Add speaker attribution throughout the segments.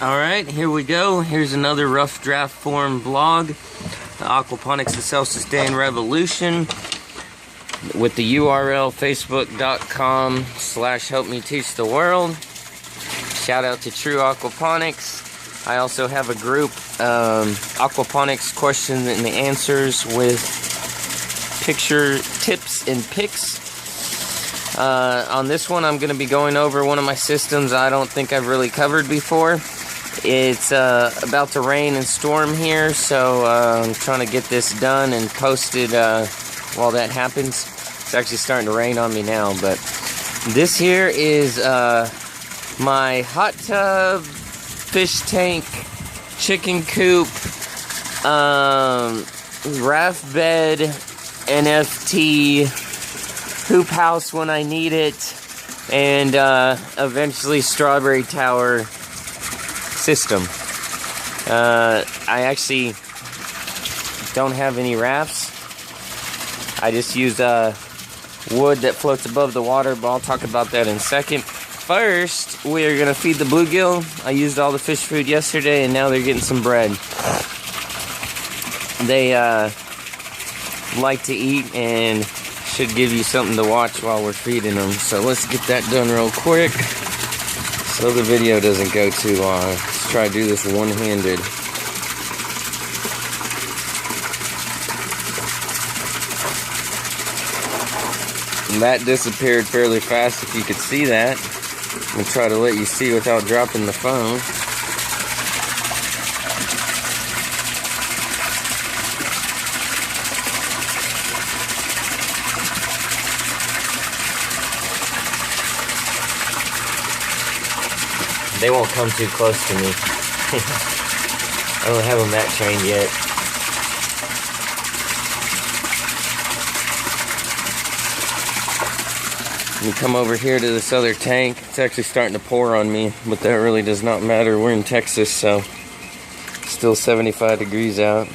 Speaker 1: Alright, here we go. Here's another rough draft form vlog. Aquaponics, the self-sustained revolution. With the URL facebook.com/helpmeteachtheworld. Shout out to True Aquaponics. I also have a group, Aquaponics questions and the answers with picture tips and pics. On this one, I'm going to be going over one of my systems I don't think I've really covered before. It's about to rain and storm here, so I'm trying to get this done and posted while that happens. It's actually starting to rain on me now, but this here is my hot tub, fish tank, chicken coop, raft bed, NFT, hoop house when I need it, and eventually strawberry tower system. I actually don't have any rafts. I just use wood that floats above the water, but I'll talk about that in a second. First, we're going to feed the bluegill. I used all the fish food yesterday, and now they're getting some bread. They like to eat and should give you something to watch while we're feeding them. So let's get that done real quick so the video doesn't go too long. Let's try to do this one-handed. And that disappeared fairly fast, if you could see that. I'm going to try to let you see without dropping the phone. They won't come too close to me. I don't have them that trained yet. We come over here to this other tank. It's actually starting to pour on me, but that really does not matter. We're in Texas, so it's still 75 degrees out.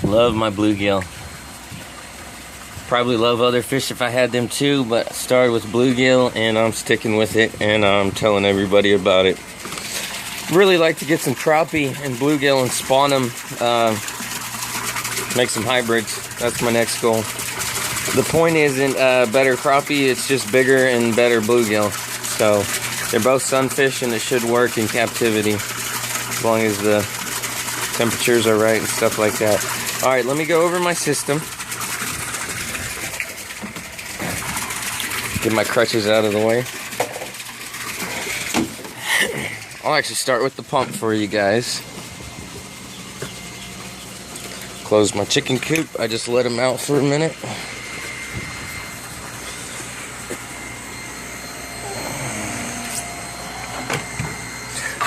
Speaker 1: Love my bluegill. Probably love other fish if I had them too, but I started with bluegill and I'm sticking with it, and I'm telling everybody about it. Really like to get some crappie and bluegill and spawn them, make some hybrids. That's my next goal. The point isn't better crappie, it's just bigger and better bluegill. So they're both sunfish and it should work in captivity as long as the temperatures are right and stuff like that. Alright, let me go over my system. Get my crutches out of the way. I'll actually start with the pump for you guys. Close my chicken coop. I just let them out for a minute.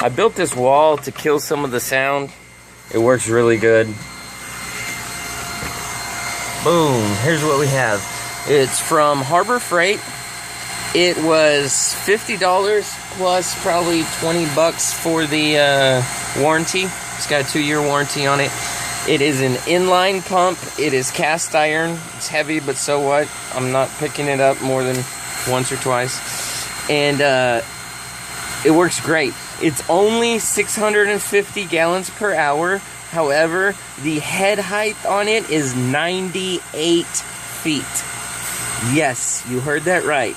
Speaker 1: I built this wall to kill some of the sound. It works really good. Boom, here's what we have. It's from Harbor Freight. It was $50 plus probably 20 bucks for the warranty. It's got a 2-year warranty on it. It is an inline pump. It is cast iron. It's heavy, but so what? I'm not picking it up more than once or twice. And it works great. It's only 650 gallons per hour. However, the head height on it is 98 feet. Yes, you heard that right.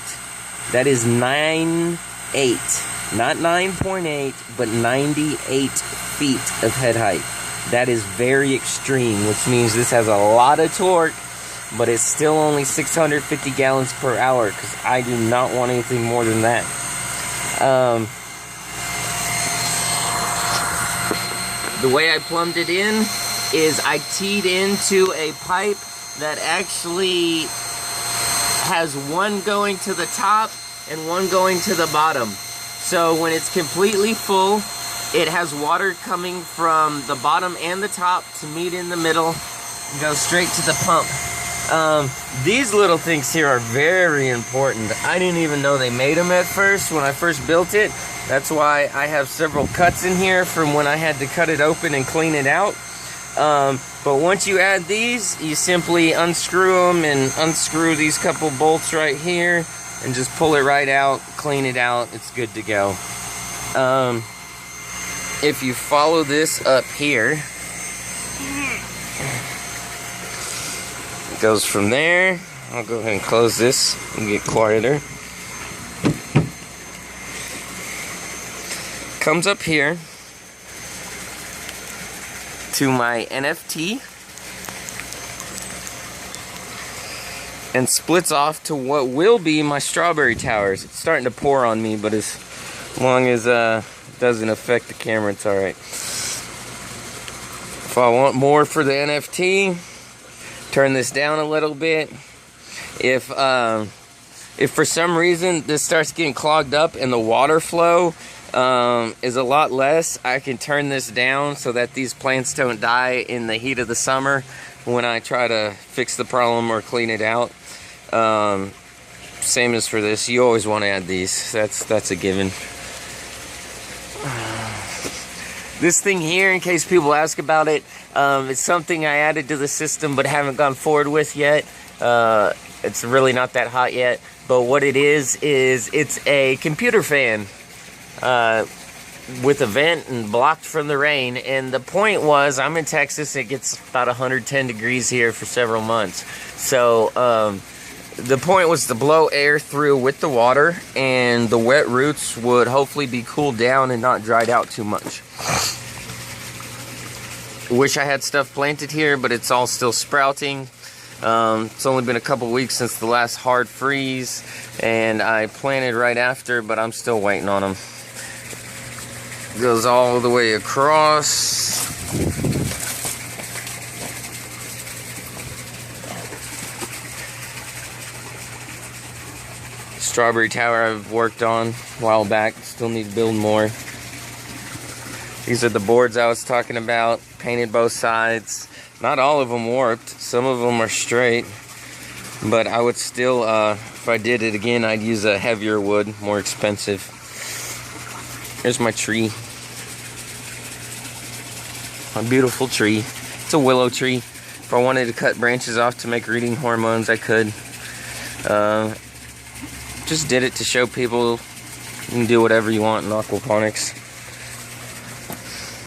Speaker 1: That is 9.8. Not 9.8, but 98 feet of head height. That is very extreme, which means this has a lot of torque, but it's still only 650 gallons per hour, because I do not want anything more than that. The way I plumbed it in is I teed into a pipe that actually has one going to the top and one going to the bottom. So when it's completely full, it has water coming from the bottom and the top to meet in the middle and go straight to the pump. These little things here are very important. I didn't even know they made them at first when I first built it. That's why I have several cuts in here from when I had to cut it open and clean it out. But once you add these, you simply unscrew them and unscrew these couple bolts right here and just pull it right out, clean it out, it's good to go. If you follow this up here, it goes from there. I'll go ahead and close this and get quieter. Comes up here to my NFT and splits off to what will be my strawberry towers. It's starting to pour on me, but as long as it doesn't affect the camera, it's alright. If I want more for the NFT, turn this down a little bit. If for some reason this starts getting clogged up and the water flow is a lot less, I can turn this down so that these plants don't die in the heat of the summer when I try to fix the problem or clean it out. Same as for this, you always want to add these. That's a given. This thing here, in case people ask about it, it's something I added to the system but haven't gone forward with yet. It's really not that hot yet, but what it is it's a computer fan with a vent and blocked from the rain. And the point was, I'm in Texas, it gets about 110 degrees here for several months. So the point was to blow air through with the water, and the wet roots would hopefully be cooled down and not dried out too much. Wish I had stuff planted here, but it's all still sprouting. It's only been a couple weeks since the last hard freeze, and I planted right after, but I'm still waiting on them. Goes all the way across. Strawberry tower I've worked on a while back, still need to build more. These are the boards I was talking about, painted both sides. Not all of them warped, some of them are straight, but I would still, if I did it again, I'd use a heavier wood, more expensive. Here's my tree. A beautiful tree. It's a willow tree. If I wanted to cut branches off to make rooting hormones, I could. Just did it to show people you can do whatever you want in aquaponics.